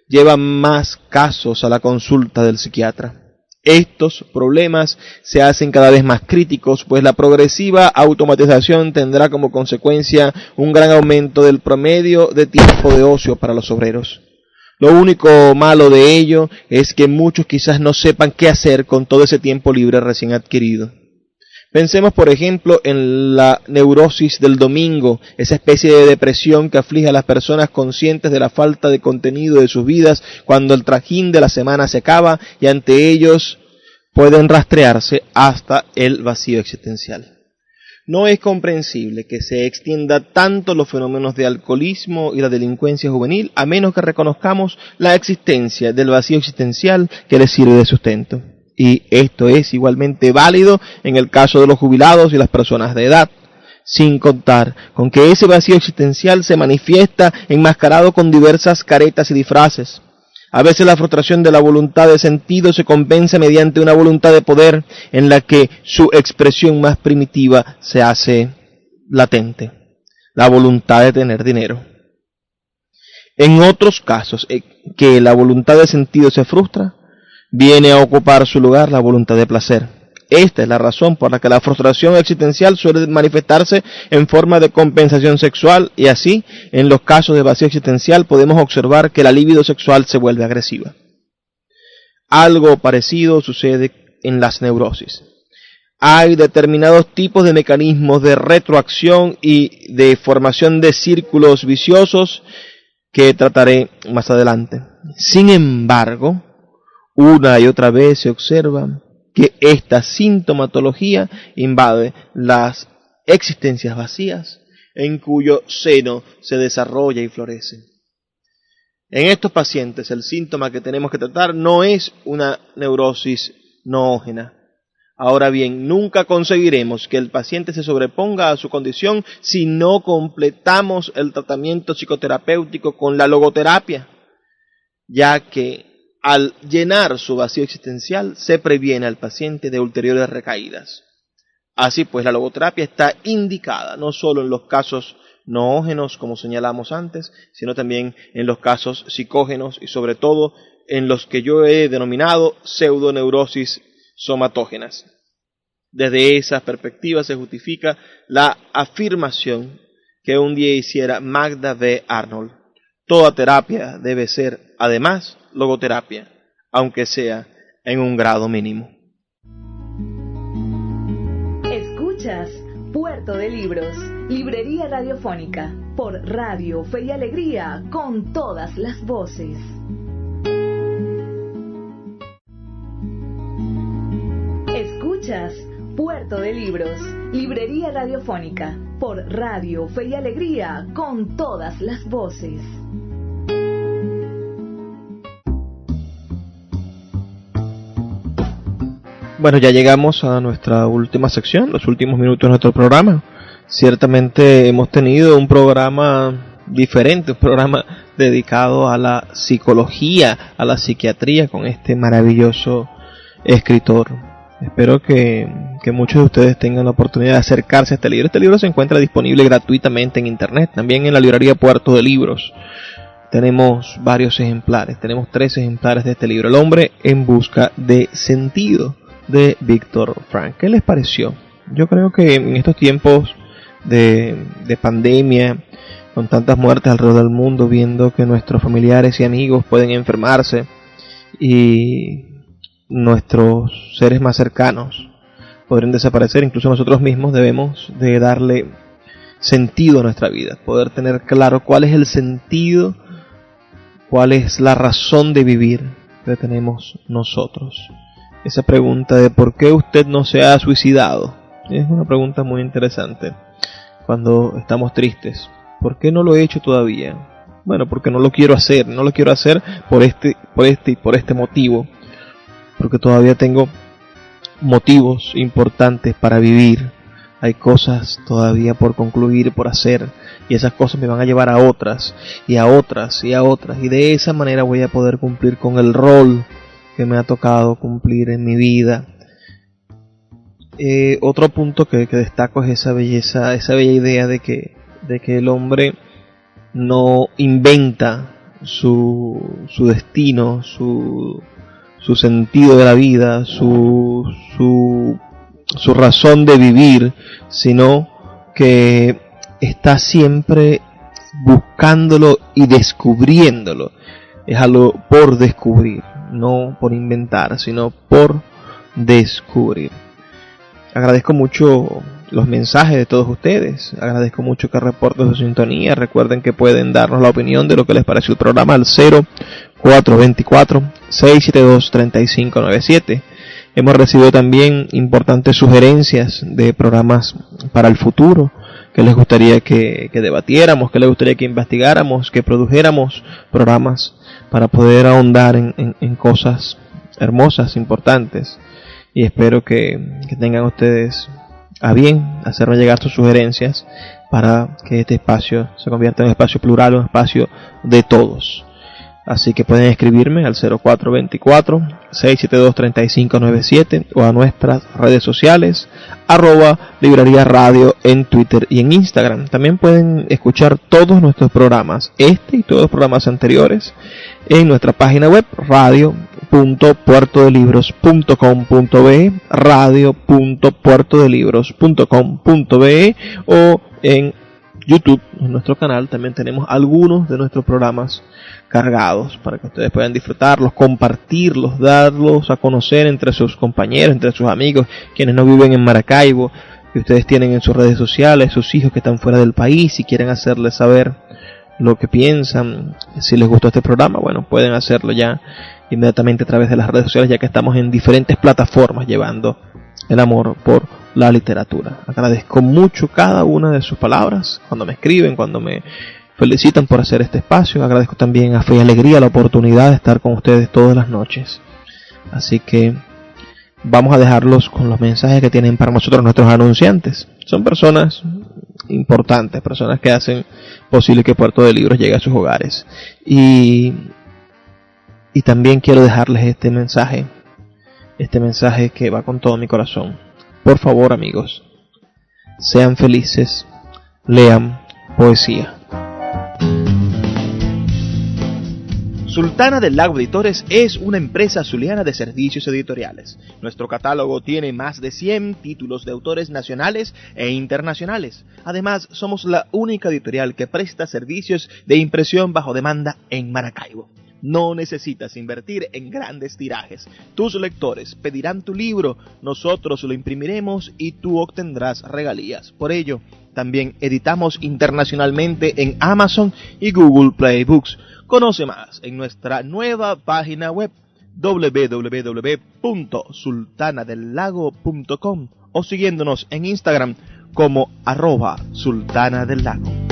lleva más casos a la consulta del psiquiatra. Estos problemas se hacen cada vez más críticos, pues la progresiva automatización tendrá como consecuencia un gran aumento del promedio de tiempo de ocio para los obreros. Lo único malo de ello es que muchos quizás no sepan qué hacer con todo ese tiempo libre recién adquirido. Pensemos, por ejemplo, en la neurosis del domingo, esa especie de depresión que aflige a las personas conscientes de la falta de contenido de sus vidas cuando el trajín de la semana se acaba y ante ellos pueden rastrearse hasta el vacío existencial. No es comprensible que se extienda tanto los fenómenos de alcoholismo y la delincuencia juvenil a menos que reconozcamos la existencia del vacío existencial que les sirve de sustento. Y esto es igualmente válido en el caso de los jubilados y las personas de edad, sin contar con que ese vacío existencial se manifiesta enmascarado con diversas caretas y disfraces. A veces la frustración de la voluntad de sentido se compensa mediante una voluntad de poder en la que su expresión más primitiva se hace latente, la voluntad de tener dinero. En otros casos, que la voluntad de sentido se frustra, viene a ocupar su lugar la voluntad de placer. Esta es la razón por la que la frustración existencial suele manifestarse en forma de compensación sexual y así, en los casos de vacío existencial, podemos observar que la libido sexual se vuelve agresiva. Algo parecido sucede en las neurosis. Hay determinados tipos de mecanismos de retroacción y de formación de círculos viciosos que trataré más adelante. Sin embargo, una y otra vez se observa que esta sintomatología invade las existencias vacías en cuyo seno se desarrolla y florece. En estos pacientes el síntoma que tenemos que tratar no es una neurosis noógena. Ahora bien, nunca conseguiremos que el paciente se sobreponga a su condición si no completamos el tratamiento psicoterapéutico con la logoterapia, ya que al llenar su vacío existencial, se previene al paciente de ulteriores recaídas. Así pues, la logoterapia está indicada no solo en los casos noógenos, como señalamos antes, sino también en los casos psicógenos y sobre todo en los que yo he denominado pseudoneurosis somatógenas. Desde esa perspectiva se justifica la afirmación que un día hiciera Magda V. Arnold. Toda terapia debe ser, además, logoterapia, aunque sea en un grado mínimo. Escuchas Puerto de Libros, librería radiofónica, por Radio Fe y Alegría, con todas las voces. Escuchas Puerto de Libros, librería radiofónica, por Radio Fe y Alegría, con todas las voces. Bueno, ya llegamos a nuestra última sección, los últimos minutos de nuestro programa. Ciertamente hemos tenido un programa diferente, un programa dedicado a la psicología, a la psiquiatría, con este maravilloso escritor. Espero que muchos de ustedes tengan la oportunidad de acercarse a este libro. Este libro se encuentra disponible gratuitamente en internet, también en la librería Puerto de Libros. Tenemos varios ejemplares, tenemos 3 ejemplares de este libro, El hombre en busca de sentido, de Viktor Frankl. ¿Qué les pareció? Yo creo que en estos tiempos de pandemia, con tantas muertes alrededor del mundo, viendo que nuestros familiares y amigos pueden enfermarse y nuestros seres más cercanos podrían desaparecer, incluso nosotros mismos, debemos de darle sentido a nuestra vida, poder tener claro cuál es el sentido, cuál es la razón de vivir que tenemos nosotros. Esa pregunta de por qué usted no se ha suicidado es una pregunta muy interesante. Cuando estamos tristes, ¿por qué no lo he hecho todavía? Bueno, porque no lo quiero hacer. No lo quiero hacer por este motivo, porque todavía tengo motivos importantes para vivir. Hay cosas todavía por concluir, por hacer, y esas cosas me van a llevar a otras, y a otras, y a otras, y de esa manera voy a poder cumplir con el rol que me ha tocado cumplir en mi vida. Otro punto que destaco es esa bella idea de que el hombre no inventa su destino, su sentido de la vida, su razón de vivir, sino que está siempre buscándolo y descubriéndolo. Es algo por descubrir, no por inventar, sino por descubrir. Agradezco mucho los mensajes de todos ustedes, agradezco mucho que reporten su sintonía. Recuerden que pueden darnos la opinión de lo que les pareció el programa al 0424-672-3597. Hemos recibido también importantes sugerencias de programas para el futuro, que les gustaría que debatiéramos, que les gustaría que investigáramos, que produjéramos programas para poder ahondar en cosas hermosas, importantes. Y espero que tengan ustedes a bien hacerme llegar sus sugerencias para que este espacio se convierta en un espacio plural, un espacio de todos. Así que pueden escribirme al 0424-672-3597 o a nuestras redes sociales, @librería radio en Twitter y en Instagram. También pueden escuchar todos nuestros programas, este y todos los programas anteriores, en nuestra página web radio.puertodelibros.com.be, radio.puertodelibros.com.be, o en YouTube, en nuestro canal, también tenemos algunos de nuestros programas cargados para que ustedes puedan disfrutarlos, compartirlos, darlos a conocer entre sus compañeros, entre sus amigos, quienes no viven en Maracaibo, que ustedes tienen en sus redes sociales, sus hijos que están fuera del país y quieren hacerles saber lo que piensan. Si les gustó este programa, bueno, pueden hacerlo ya inmediatamente a través de las redes sociales, ya que estamos en diferentes plataformas llevando el amor por la literatura. Agradezco mucho cada una de sus palabras, cuando me escriben, cuando me felicitan por hacer este espacio. Agradezco también a Fe y Alegría la oportunidad de estar con ustedes todas las noches. Así que vamos a dejarlos con los mensajes que tienen para nosotros nuestros anunciantes. Son personas importantes, personas que hacen posible que Puerto de Libros llegue a sus hogares. Y también quiero dejarles este mensaje que va con todo mi corazón. Por favor, amigos, sean felices, lean poesía. Sultana del Lago Editores es una empresa zuliana de servicios editoriales. Nuestro catálogo tiene más de 100 títulos de autores nacionales e internacionales. Además, somos la única editorial que presta servicios de impresión bajo demanda en Maracaibo. No necesitas invertir en grandes tirajes. Tus lectores pedirán tu libro, nosotros lo imprimiremos y tú obtendrás regalías. Por ello, también editamos internacionalmente en Amazon y Google Play Books. Conoce más en nuestra nueva página web www.sultanadelago.com o siguiéndonos en Instagram como @sultanadelago.